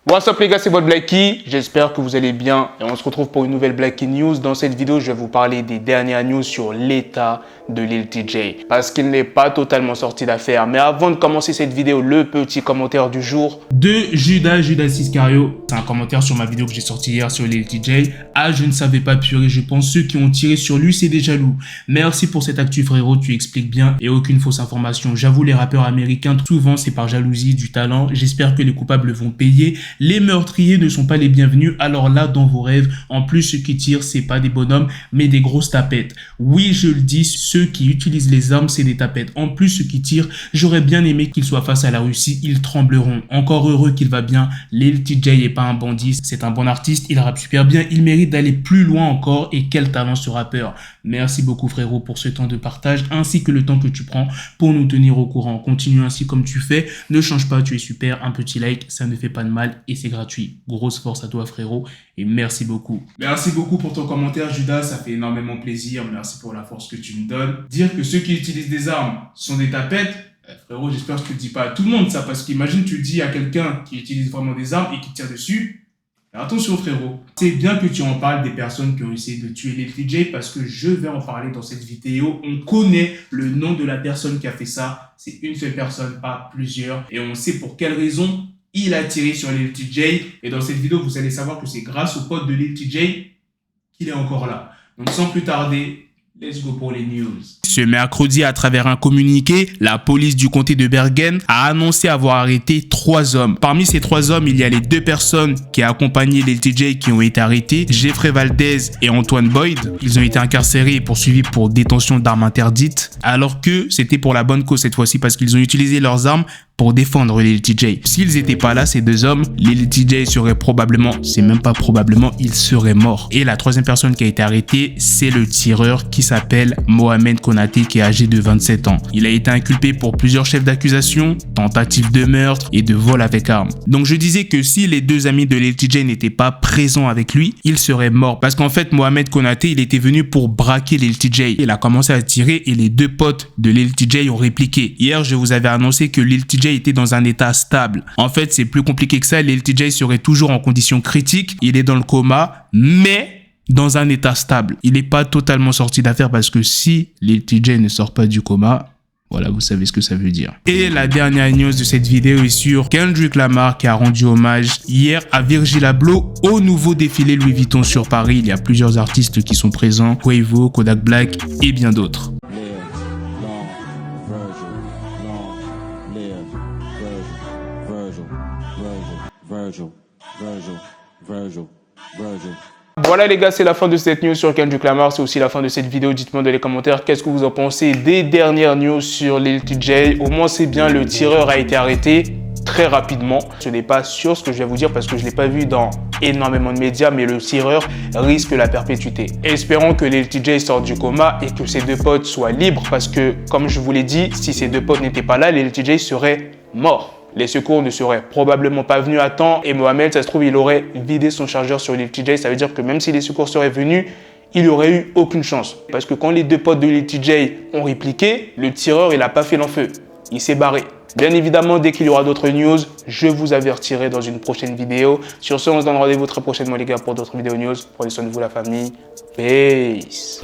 What's up les gars, c'est votre Blacky, j'espère que vous allez bien et on se retrouve pour une nouvelle Blacky News. Dans cette vidéo, je vais vous parler des dernières news sur l'état de Lil TJay parce qu'il n'est pas totalement sorti d'affaire. Mais avant de commencer cette vidéo, le petit commentaire du jour de Judas Iscario. C'est un commentaire sur ma vidéo que j'ai sorti hier sur Lil TJay. Ah, je ne savais pas, purée, je pense ceux qui ont tiré sur lui, c'est des jaloux. Merci pour cette actu frérot, tu expliques bien et aucune fausse information. J'avoue, les rappeurs américains, souvent c'est par jalousie du talent. J'espère que les coupables vont payer. Les meurtriers ne sont pas les bienvenus, alors là, dans vos rêves, en plus, ceux qui tirent, c'est pas des bonhommes, mais des grosses tapettes. Oui, je le dis, ceux qui utilisent les armes, c'est des tapettes. En plus, ceux qui tirent, j'aurais bien aimé qu'ils soient face à la Russie, ils trembleront. Encore heureux qu'il va bien. Lil TJay est pas un bandit, c'est un bon artiste, il rappe super bien, il mérite d'aller plus loin encore, et quel talent ce rappeur. Merci beaucoup frérot pour ce temps de partage, ainsi que le temps que tu prends pour nous tenir au courant. Continue ainsi comme tu fais, ne change pas, tu es super, un petit like, ça ne fait pas de mal, et c'est gratuit. Grosse force à toi frérot et merci beaucoup. Merci beaucoup pour ton commentaire Judas, ça fait énormément plaisir. Merci pour la force que tu me donnes. Dire que ceux qui utilisent des armes sont des tapettes, frérot, j'espère que tu le dis pas à tout le monde ça, parce qu'imagine tu dis à quelqu'un qui utilise vraiment des armes et qui tire dessus. Attention frérot, c'est bien que tu en parles des personnes qui ont essayé de tuer Lil TJay parce que je vais en parler dans cette vidéo. On connaît le nom de la personne qui a fait ça, c'est une seule personne, pas plusieurs, et on sait pour quelle raison il a tiré sur Lil TJay. Et dans cette vidéo, vous allez savoir que c'est grâce au pote de Lil TJay qu'il est encore là. Donc sans plus tarder, let's go pour les news. Ce mercredi, à travers un communiqué, la police du comté de Bergen a annoncé avoir arrêté 3 hommes. Parmi ces 3 hommes, il y a les 2 personnes qui accompagnaient Lil TJay qui ont été arrêtées, Jeffrey Valdez et Antoine Boyd. Ils ont été incarcérés et poursuivis pour détention d'armes interdites, alors que c'était pour la bonne cause cette fois-ci parce qu'ils ont utilisé leurs armes pour défendre Lil TJay. S'ils n'étaient pas là, ces 2 hommes, Lil TJay serait probablement, c'est même pas probablement, il serait mort. Et la 3e personne qui a été arrêtée, c'est le tireur qui s'appelle Mohamed Konaté, qui est âgé de 27 ans. Il a été inculpé pour plusieurs chefs d'accusation, tentative de meurtre et de vol avec arme. Donc je disais que si les 2 amis de Lil TJay n'étaient pas présents avec lui, il serait mort. Parce qu'en fait, Mohamed Konaté, il était venu pour braquer Lil TJay. Il a commencé à tirer et les 2 potes de Lil TJay ont répliqué. Hier, je vous avais annoncé que Lil TJay était dans un état stable. En fait, c'est plus compliqué que ça. Lil TJay serait toujours en condition critique. Il est dans le coma, mais dans un état stable. Il n'est pas totalement sorti d'affaire parce que si Lil TJay ne sort pas du coma, voilà, vous savez ce que ça veut dire. Et la dernière news de cette vidéo est sur Kendrick Lamar qui a rendu hommage hier à Virgil Abloh au nouveau défilé Louis Vuitton sur Paris. Il y a plusieurs artistes qui sont présents, Quavo, Kodak Black et bien d'autres. Voilà les gars, c'est la fin de cette news sur Kendrick Lamar, c'est aussi la fin de cette vidéo. Dites-moi dans les commentaires qu'est-ce que vous en pensez des dernières news sur Lil TJay. Au moins c'est bien, le tireur a été arrêté très rapidement. Je n'ai pas sûr ce que je vais vous dire parce que je ne l'ai pas vu dans énormément de médias, mais le tireur risque la perpétuité. Espérons que Lil TJay sorte du coma et que ses 2 potes soient libres parce que, comme je vous l'ai dit, si ces 2 potes n'étaient pas là, Lil TJay serait mort. Les secours ne seraient probablement pas venus à temps et Mohamed, ça se trouve, il aurait vidé son chargeur sur Lil TJay. Ça veut dire que même si les secours seraient venus, il n'aurait eu aucune chance. Parce que quand les 2 potes de Lil TJay ont répliqué, le tireur, il n'a pas fait l'enfeu. Il s'est barré. Bien évidemment, dès qu'il y aura d'autres news, je vous avertirai dans une prochaine vidéo. Sur ce, on se donne rendez-vous très prochainement les gars pour d'autres vidéos news. Prenez soin de vous la famille. Peace.